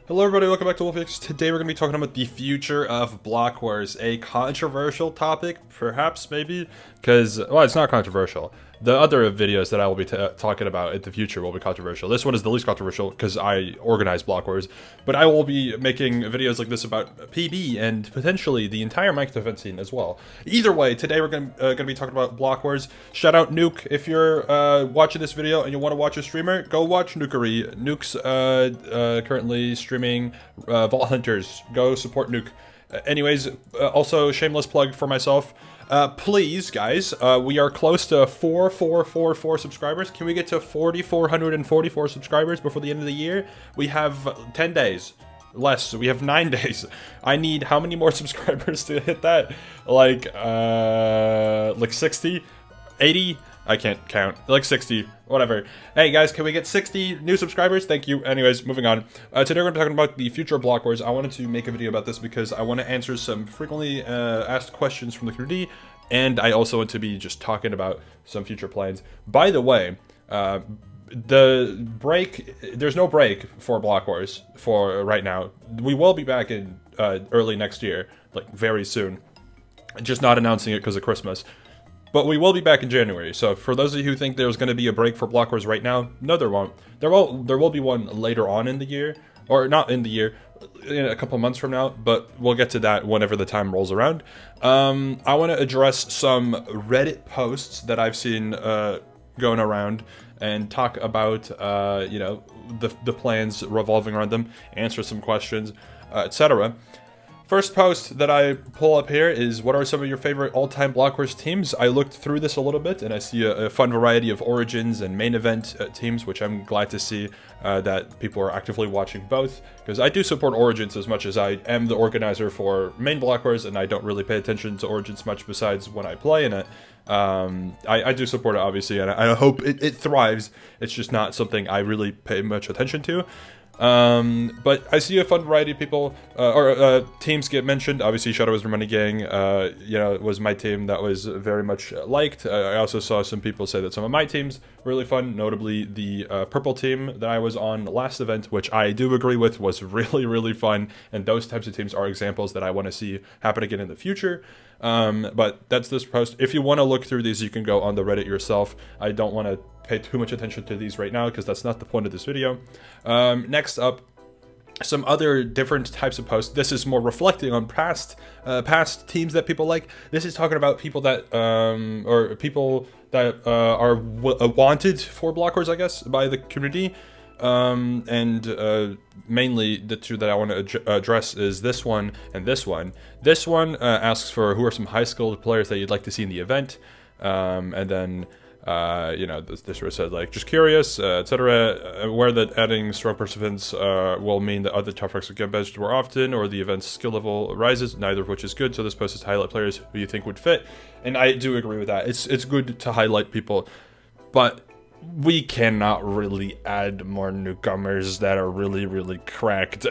Hello everybody, welcome back to Wolfeei. Today we're going to be talking about the future of Block Wars, a controversial topic, perhaps, maybe, because, well, it's not controversial. The other videos that I will be talking about in the future will be controversial. This one is the least controversial because I organize Block Wars, but I will be making videos like this about PB and potentially the entire Minecraft event scene as well. Either way, today we're going to be talking about Block Wars. Shout out Nuke. If you're watching this video and you want to watch a streamer, go watch Nukery. Nuke's currently streaming Vault Hunters. Go support Nuke. Anyways, also shameless plug for myself. Please, guys, we are close to 4,444 subscribers. Can we get to 4,444 subscribers before the end of the year? We have 10 days. Less. We have 9 days. I need how many more subscribers to hit that? Like 60? 80? I can't count. Like 60. Whatever. Hey guys, can we get 60 new subscribers? Thank you. Anyways, moving on. Today we're going to be talking about the future of Block Wars. I wanted to make a video about this because I want to answer some frequently asked questions from the community, and I also want to be just talking about some future plans. By the way, there's no break for Block Wars for right now. We will be back in early next year, like very soon. Just not announcing it because of Christmas. But we will be back in January, so for those of you who think there's going to be a break for Block Wars right now, no there won't. There will be one later on in the year, or not in the year, in a couple months from now, but we'll get to that whenever the time rolls around. I want to address some Reddit posts that I've seen going around and talk about, you know, the plans revolving around them, answer some questions, etc. First post that I pull up here is, what are some of your favorite all-time Block Wars teams? I looked through this a little bit, and I see a fun variety of Origins and main event teams, which I'm glad to see that people are actively watching both, because I do support Origins as much as I am the organizer for main Block Wars, and I don't really pay attention to Origins much besides when I play in it. I do support it, obviously, and I hope it thrives. It's just not something I really pay much attention to. But I see a fun variety of people, teams get mentioned. Obviously, Shadow was Money Gang, you know, was my team that was very much liked. I also saw some people say that some of my teams were really fun, notably the purple team that I was on last event, which I do agree with was really, really fun. And those types of teams are examples that I want to see happen again in the future. But that's this post. If you want to look through these, you can go on the Reddit yourself. I don't want to pay too much attention to these right now because that's not the point of this video. Next up, some other different types of posts. This is more reflecting on past teams that people like. This is talking about people that are wanted for Block Wars, I guess, by the community. Mainly the two that I want to address is this one and this one. This one asks for who are some high-skilled players that you'd like to see in the event, and then you know, this where it said, like, just curious, etc. Aware that adding strong participants will mean that other top ranks will get benched more often, or the event's skill level rises, neither of which is good. So this post is to highlight players who you think would fit, and I do agree with that. It's good to highlight people, but we cannot really add more newcomers that are really, really cracked.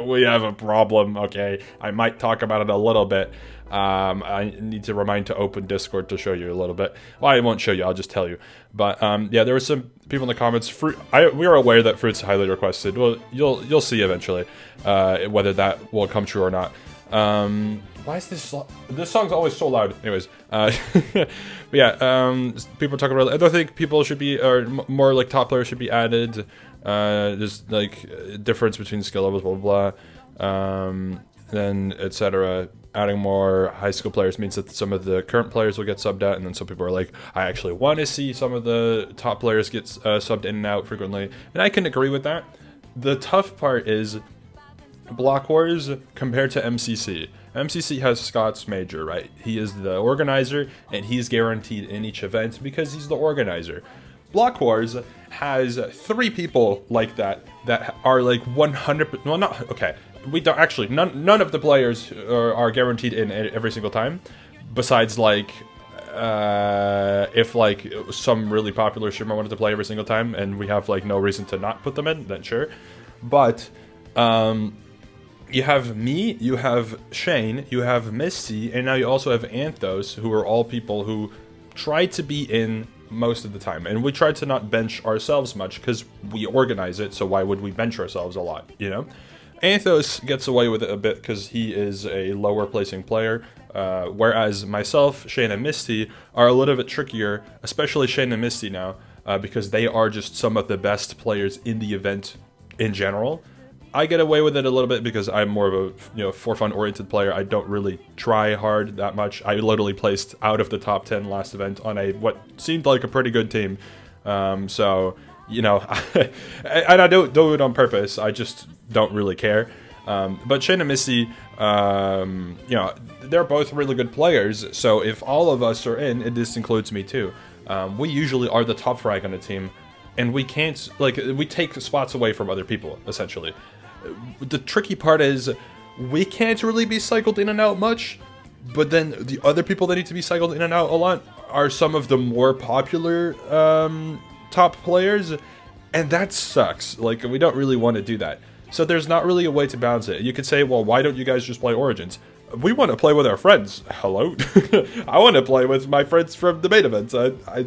We have a problem, okay? I might talk about it a little bit. I need to remind to open Discord to show you a little bit. Well, I won't show you, I'll just tell you. But yeah, there were some people in the comments. We are aware that Fruit's highly requested. Well, you'll see eventually whether that will come true or not. Why is this song's always so loud? Anyways, but yeah, people are talking about. I don't think people should be, or more like top players should be added. There's like difference between skill levels, blah blah blah. Then etc. Adding more high school players means that some of the current players will get subbed out, and then some people are like, I actually want to see some of the top players get subbed in and out frequently, and I can agree with that. The tough part is Block Wars compared to MCC. MCC has Scott's Major, right? He is the organizer, and he's guaranteed in each event because he's the organizer. Block Wars has 3 people like that are like 100%. Well, not okay. We don't actually. None of the players are guaranteed in every single time. Besides, like, if like some really popular streamer wanted to play every single time, and we have like no reason to not put them in, then sure. But you have me, you have Shane, you have Misty, and now you also have Anthos, who are all people who try to be in most of the time. And we try to not bench ourselves much because we organize it, so why would we bench ourselves a lot, you know? Anthos gets away with it a bit because he is a lower placing player, whereas myself, Shane, and Misty are a little bit trickier, especially Shane and Misty now, because they are just some of the best players in the event in general. I get away with it a little bit because I'm more of a for fun oriented player. I don't really try hard that much. I literally placed out of the top 10 last event on what seemed like a pretty good team. So and I don't do it on purpose. I just don't really care. But Shane and Misty, they're both really good players. So if all of us are in, and this includes me too, we usually are the top frag on the team, and we can't we take spots away from other people essentially. The tricky part is we can't really be cycled in and out much, but then the other people that need to be cycled in and out a lot are some of the more popular top players, and that sucks. We don't really want to do that. So there's not really a way to balance it. You could say, well, why don't you guys just play Origins? We want to play with our friends. Hello? I want to play with my friends from the main events.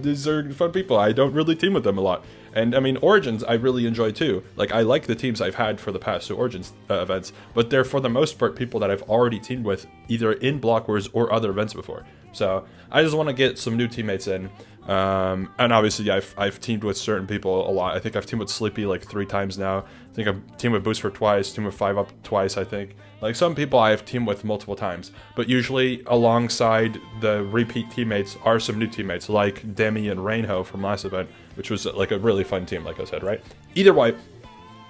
These are fun people. I don't really team with them a lot. And, I mean, Origins I really enjoy too. I like the teams I've had for the past 2 Origins events, but they're, for the most part, people that I've already teamed with, either in Block Wars or other events before. So, I just want to get some new teammates in. And obviously, I've teamed with certain people a lot. I think I've teamed with Sleepy 3 times now. I think I've teamed with Booster twice, teamed with 5 Up twice, I think. Some people I've teamed with multiple times. But usually, alongside the repeat teammates are some new teammates, like Demi and Rainho from last event, which was a really fun team, like I said, right? Either way,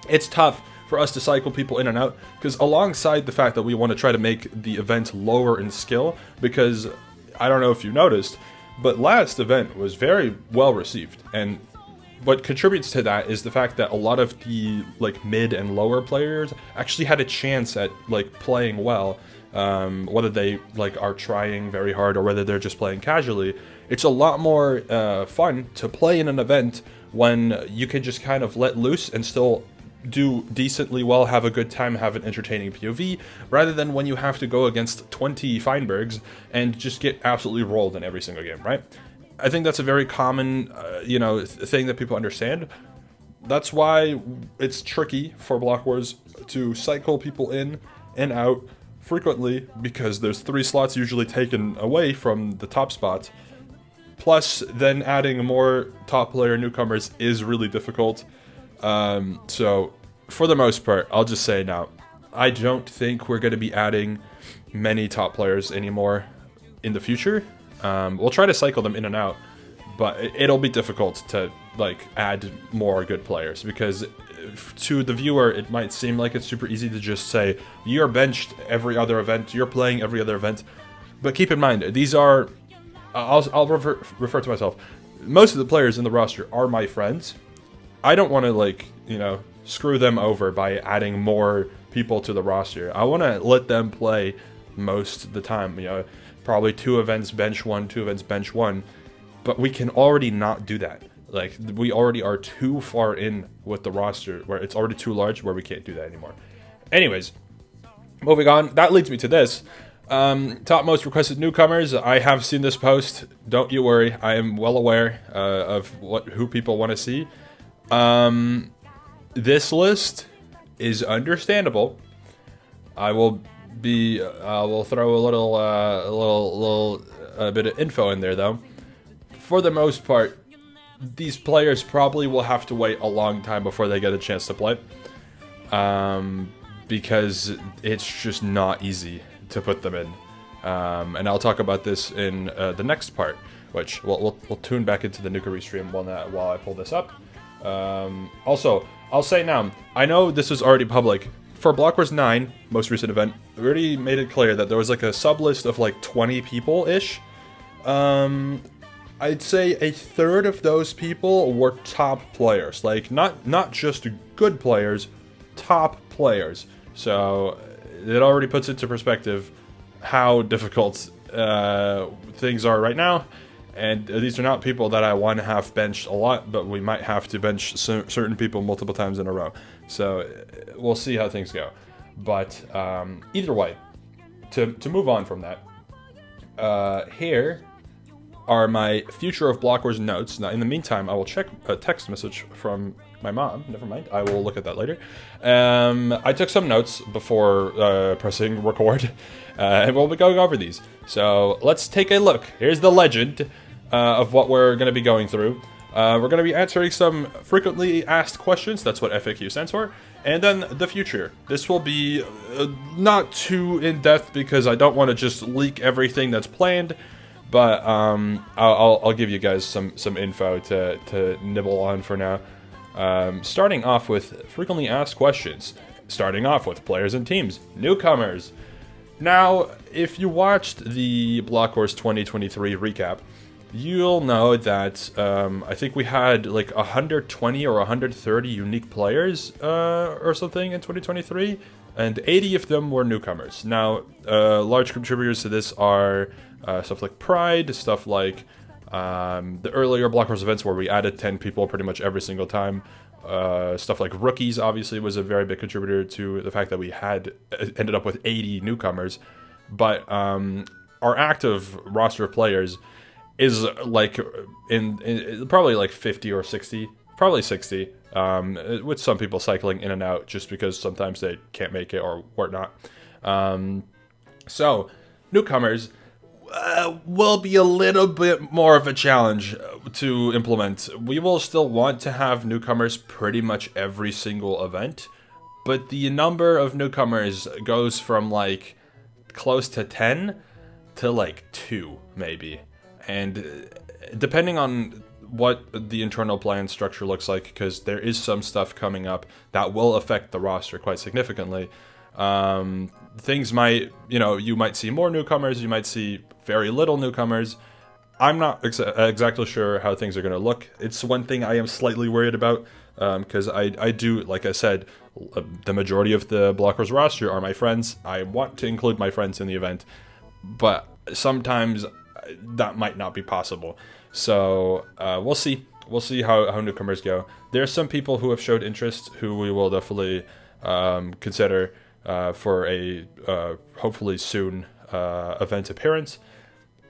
it's tough for us to cycle people in and out, because alongside the fact that we want to try to make the event lower in skill, because I don't know if you noticed, but last event was very well received, and what contributes to that is the fact that a lot of the mid and lower players actually had a chance at playing well, whether they are trying very hard or whether they're just playing casually. It's a lot more fun to play in an event when you can just kind of let loose and still do decently well, have a good time, have an entertaining POV, rather than when you have to go against 20 Feinbergs and just get absolutely rolled in every single game, right? I think that's a very common, thing that people understand. That's why it's tricky for Block Wars to cycle people in and out frequently, because there's 3 slots usually taken away from the top spots. Plus, then adding more top player newcomers is really difficult. So, for the most part, I'll just say now, I don't think we're going to be adding many top players anymore in the future. We'll try to cycle them in and out, but it'll be difficult to add more good players, because to the viewer it might seem like it's super easy to just say you're benched every other event, you're playing every other event, but keep in mind these are I'll refer to myself, most of the players in the roster are my friends. I don't want to screw them over by adding more people to the roster. I want to let them play most of the time, probably 2 events bench 1, 2 events bench 1, but we can already not do that. We already are too far in with the roster where it's already too large where we can't do that anymore. Anyways, moving on, that leads me to this. Top most requested newcomers. I have seen this post. Don't you worry. I am well aware of who people want to see. This list is understandable. I will throw a bit of info in there though. For the most part, these players probably will have to wait a long time before they get a chance to play, because it's just not easy to put them in. And I'll talk about this in the next part, which we'll tune back into the Newcomer stream while I pull this up. Also, I'll say now, I know this is already public. For Block Wars 9, most recent event, we already made it clear that there was a sub-list of 20 people-ish. I'd say a third of those people were top players. Not just good players, top players. So, it already puts into perspective how difficult things are right now. And these are not people that I want to have benched a lot, but we might have to bench certain people multiple times in a row. So we'll see how things go. But either way, to move on from that, here are my Future of Block Wars notes. Now, in the meantime, I will check a text message from my mom. Never mind. I will look at that later. I took some notes before pressing record, and we'll be going over these. So let's take a look. Here's the legend of what we're going to be going through. We're going to be answering some frequently asked questions. That's what FAQ stands for. And then the future. This will be not too in-depth because I don't want to just leak everything that's planned. But I'll give you guys some info to nibble on for now. Starting off with frequently asked questions. Starting off with players and teams. Newcomers. Now, if you watched the Block Wars 2023 recap, you'll know that I think we had like 120 or 130 unique players or something in 2023, and 80 of them were newcomers. Now, large contributors to this are stuff like Pride, stuff like the earlier Block Wars events where we added 10 people pretty much every single time. Stuff like Rookies obviously was a very big contributor to the fact that we had ended up with 80 newcomers, but our active roster of players is like in probably like 50 or 60, probably 60, with some people cycling in and out just because sometimes they can't make it or whatnot. So newcomers will be a little bit more of a challenge to implement. We will still want to have newcomers pretty much every single event, but the number of newcomers goes from like close to 10 to like 2 maybe. And depending on what the internal plan structure looks like, because there is some stuff coming up that will affect the roster quite significantly, things might, you might see more newcomers, you might see very little newcomers. I'm not exactly sure how things are going to look. It's one thing I am slightly worried about, because I do, like I said, the majority of the Block Wars roster are my friends. I want to include my friends in the event, but sometimes that might not be possible. So we'll see. We'll see how newcomers go. There's some people who have showed interest who we will definitely consider for a hopefully soon event appearance.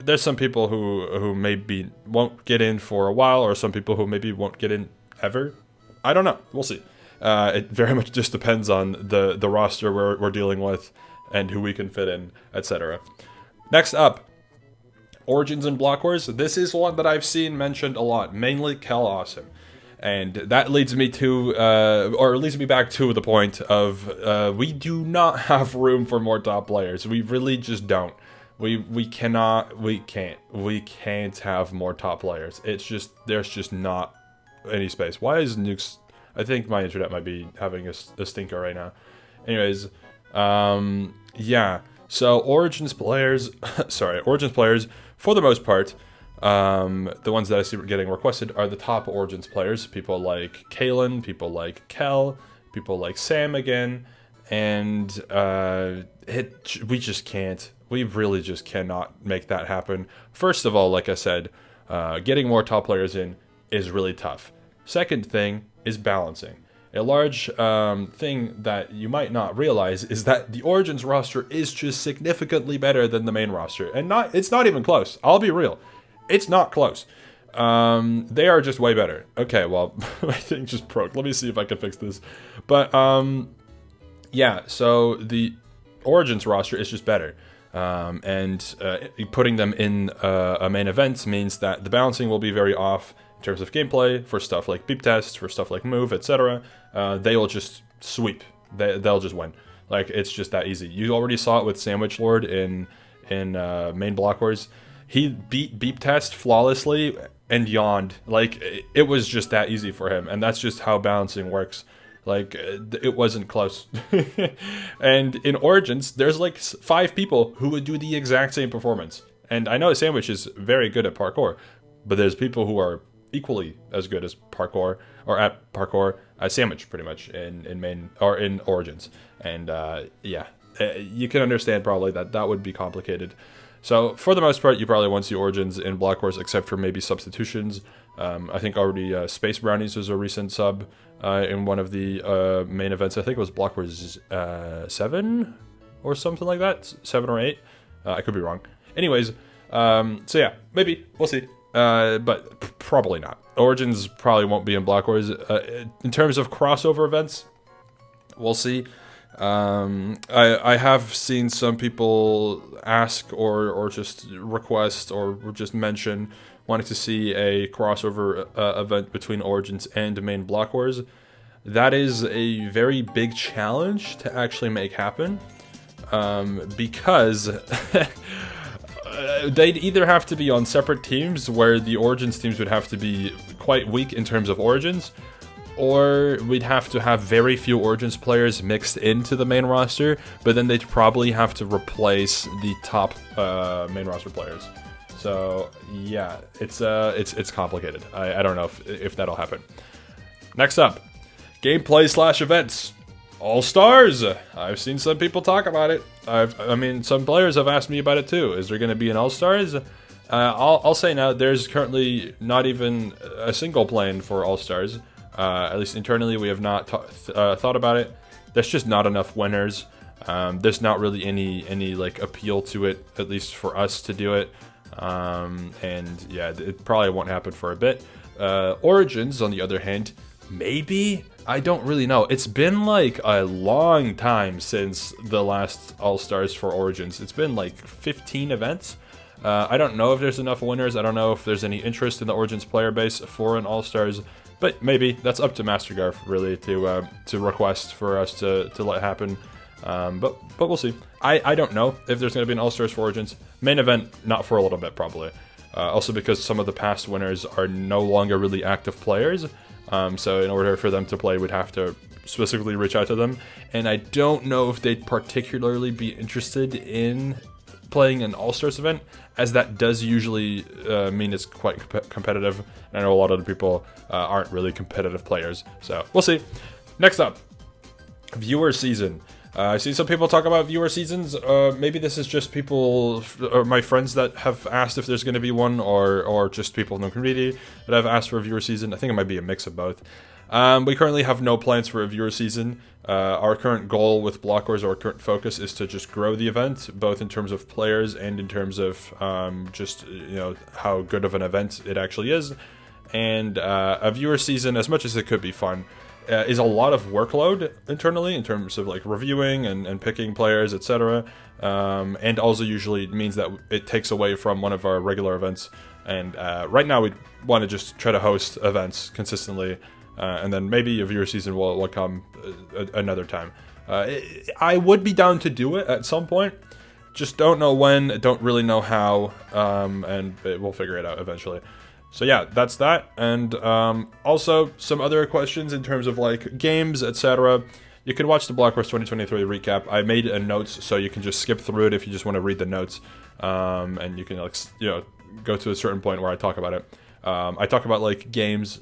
There's some people who maybe won't get in for a while, or some people who maybe won't get in ever. I don't know. We'll see. It very much just depends on the roster we're dealing with and who we can fit in, etc. Next up, Origins and Block Wars. This is one that I've seen mentioned a lot, mainly Kel Awesome. And that leads me to, or leads me back to the point of, we do not have room for more top players. We really just don't. We can't have more top players. It's just, there's just not any space. Why is Nukes, I think my internet might be having a stinker right now. Anyways, yeah. So Origins players, Origins players, for the most part, the ones that I see getting requested are the top Origins players. People like Kalen, people like Kel, people like Sam again, and we just can't. We really just cannot make that happen. First of all, like I said, getting more top players in is really tough. Second thing is balancing. A large thing that you might not realize is that the Origins roster is just significantly better than the main roster. And it's not even close. I'll be real. It's not close. They are just way better. Okay, well, my thing just broke. Let me see if I can fix this. But, yeah, so the Origins roster is just better. And putting them in a main event means that the balancing will be very off in terms of gameplay for stuff like beep tests, for stuff like move, etc. They will just sweep. They'll just win. Like, it's just that easy. You already saw it with Sandwich Lord in main Block Wars. He beat beep test flawlessly and yawned. Like, it was just that easy for him, and that's just how balancing works. Like, it wasn't close. And in Origins, there's like 5 people who would do the exact same performance. And I know Sandwich is very good at parkour, but there's people who are equally as good as parkour, or at parkour, as Sandwich, pretty much, in main, or in Origins. And yeah, you can understand probably that would be complicated. So for the most part, you probably won't see Origins in Block Wars, except for maybe substitutions. I think already Space Brownies was a recent sub in one of the main events. I think it was Block Wars 7 or something like that, 7 or 8. I could be wrong. Anyways, so yeah, maybe we'll see. but probably not. Origins probably won't be in Block Wars. In terms of crossover events, we'll see. I have seen some people ask or just request or just mention wanting to see a crossover event between Origins and main Block Wars. That is a very big challenge to actually make happen, because they'd either have to be on separate teams where the Origins teams would have to be quite weak in terms of Origins, or we'd have to have very few Origins players mixed into the main roster, but then they'd probably have to replace the top main roster players. So yeah, it's complicated. I don't know if that'll happen. Next up, gameplay / events. All-Stars! I've seen some people talk about it. I mean, some players have asked me about it too. Is there going to be an All-Stars? I'll say now, there's currently not even a single plan for All-Stars. At least internally, we have not thought about it. There's just not enough winners. There's not really any like appeal to it, at least for us to do it. And yeah, it probably won't happen for a bit. Origins, on the other hand, maybe? I don't really know. It's been like a long time since the last All-Stars for Origins. It's been like 15 events. I don't know if there's enough winners. I don't know if there's any interest in the Origins player base for an All-Stars. But maybe that's up to MasterGarf really to request for us to let happen. But we'll see. I don't know if there's going to be an All-Stars for Origins. Main event, not for a little bit probably. Also because some of the past winners are no longer really active players. So in order for them to play, we'd have to specifically reach out to them. And I don't know if they'd particularly be interested in playing an All-Stars event, as that does usually mean it's quite competitive. And I know a lot of the people aren't really competitive players. So we'll see. Next up, viewer season. I've seen some people talk about viewer seasons. Maybe this is just people, or my friends that have asked if there's going to be one, or just people in the community that have asked for a viewer season. I think it might be a mix of both. We currently have no plans for a viewer season. Our current goal with Block Wars, our current focus, is to just grow the event, both in terms of players and in terms of just how good of an event it actually is. And a viewer season, as much as it could be fun, is a lot of workload internally in terms of like reviewing and picking players, etc. And also usually means that it takes away from one of our regular events. And right now we want to just try to host events consistently, and then maybe a viewer season will come another time. I would be down to do it at some point. Just don't know when, don't really know how, and we'll figure it out eventually. So yeah, that's that, and also some other questions in terms of like games, etc. You can watch the Block Wars 2023 recap. I made a notes, so you can just skip through it if you just want to read the notes, and you can like go to a certain point where I talk about it. I talk about like games,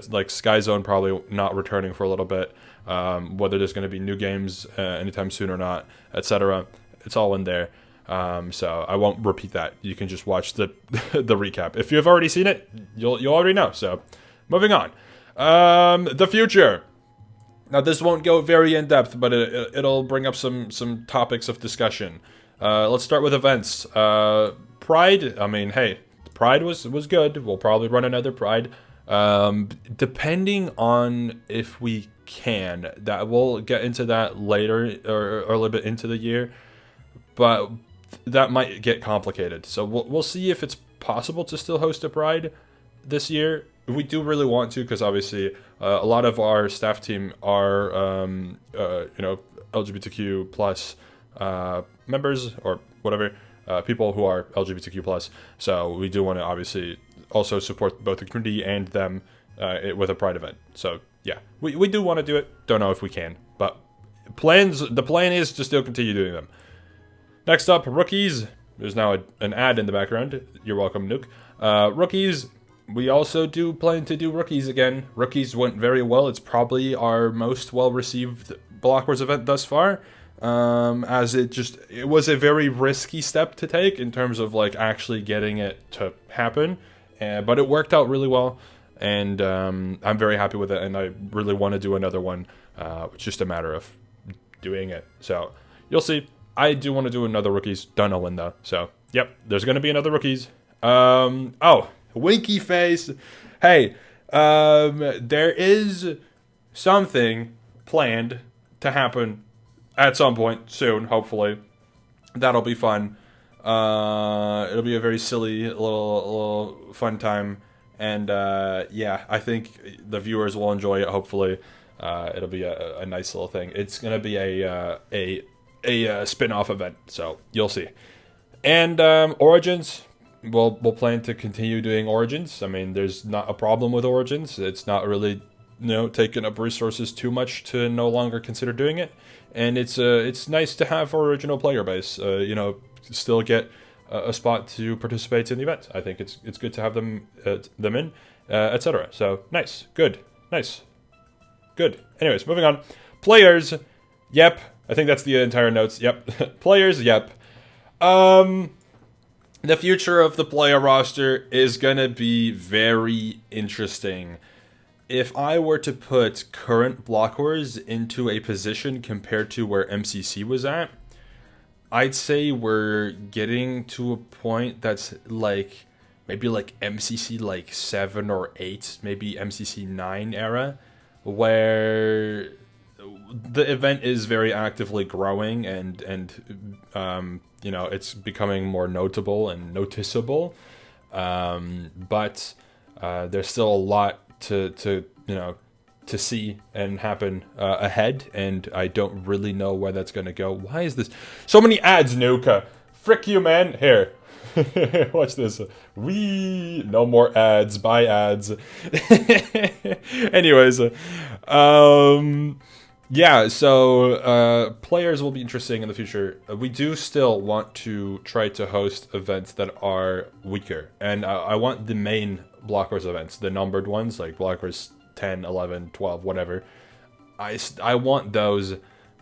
like Sky Zone probably not returning for a little bit, whether there's going to be new games anytime soon or not, etc. It's all in there. So I won't repeat that. You can just watch the the recap. If you have already seen it, you'll already know. So, moving on. The future. Now this won't go very in depth, but it'll bring up some topics of discussion. Let's start with events. Pride. I mean, hey, Pride was good. We'll probably run another Pride. Depending on if we can. That we'll get into that later or a little bit into the year, but that might get complicated. So we'll see if it's possible to still host a Pride this year. We do really want to, because obviously a lot of our staff team are LGBTQ plus members or whatever, people who are LGBTQ plus. So we do want to obviously also support both the community and them with a Pride event. So yeah, we do want to do it. Don't know if we can, but the plan is to still continue doing them. Next up, rookies. There's now an ad in the background. You're welcome, Nuke. Rookies. We also do plan to do rookies again. Rookies went very well. It's probably our most well-received Block Wars event thus far. As it was a very risky step to take in terms of like actually getting it to happen. But it worked out really well. And I'm very happy with it. And I really want to do another one. It's just a matter of doing it. So you'll see. I do want to do another rookies. Don't know when though. So, yep, there's going to be another rookies. Winky face. Hey, there is something planned to happen at some point soon, hopefully. That'll be fun. It'll be a very silly little fun time. And yeah, I think the viewers will enjoy it, hopefully. It'll be a nice little thing. It's going to be a spin-off event, so you'll see. And Origins, we'll plan to continue doing Origins. I mean, there's not a problem with Origins. It's not really, taking up resources too much to no longer consider doing it. And it's nice to have our original player base, still get a spot to participate in the event. I think it's good to have them in, etc. So nice, good, nice, good. Anyways, moving on. Players, yep. I think that's the entire notes. Yep. Players, yep. The future of the player roster is gonna be very interesting. If I were to put current Block Wars into a position compared to where MCC was at, I'd say we're getting to a point that's maybe MCC 7 or 8, maybe MCC 9 era, where the event is very actively growing and it's becoming more notable and noticeable. But there's still a lot to see and happen ahead, and I don't really know where that's gonna go. Why is this so many ads, Nuka? Frick you, man. Here. Watch this. No more ads. Buy ads. Anyways, yeah, so players will be interesting in the future. We do still want to try to host events that are weaker, and I want the main Block Wars events, the numbered ones, like Block Wars 10, 11, 12, whatever. I want those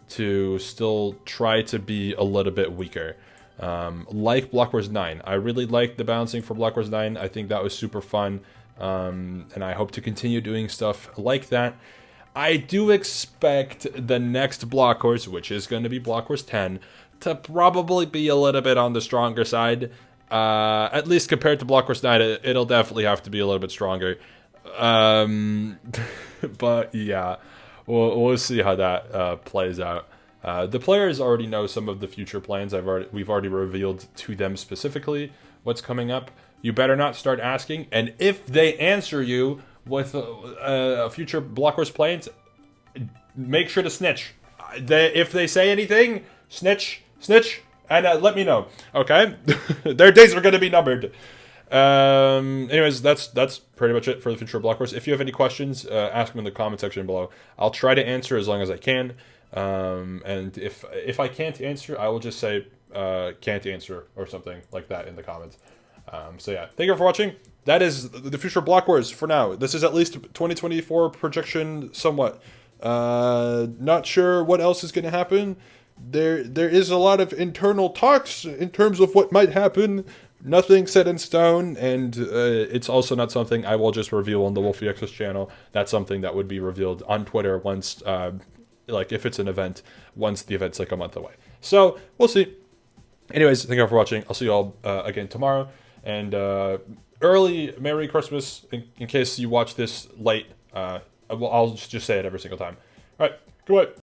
to still try to be a little bit weaker. Like Block Wars 9. I really liked the balancing for Block Wars 9. I think that was super fun. And I hope to continue doing stuff like that. I do expect the next Block Wars, which is going to be Block Wars 10, to probably be a little bit on the stronger side. At least compared to Block Wars 9, it'll definitely have to be a little bit stronger. But yeah, we'll see how that plays out. The players already know some of the future plans. We've already revealed to them specifically what's coming up. You better not start asking, and if they answer you with future Block Wars plans, make sure to snitch. If they say anything, snitch, and let me know. Okay, their days are going to be numbered. Anyways, that's pretty much it for the future of Block Wars. If you have any questions, ask them in the comment section below. I'll try to answer as long as I can. And if I can't answer, I will just say can't answer or something like that in the comments. So yeah, thank you for watching. That is the future of Block Wars for now. This is at least 2024 projection somewhat. Not sure what else is going to happen. There is a lot of internal talks in terms of what might happen. Nothing set in stone, and it's also not something I will just reveal on the Wolfeei channel. That's something that would be revealed on Twitter once, if it's an event, once the event's a month away. So, we'll see. Anyways, thank you all for watching. I'll see you all again tomorrow. And early Merry Christmas, in case you watch this late. I'll just say it every single time. All right, goodbye.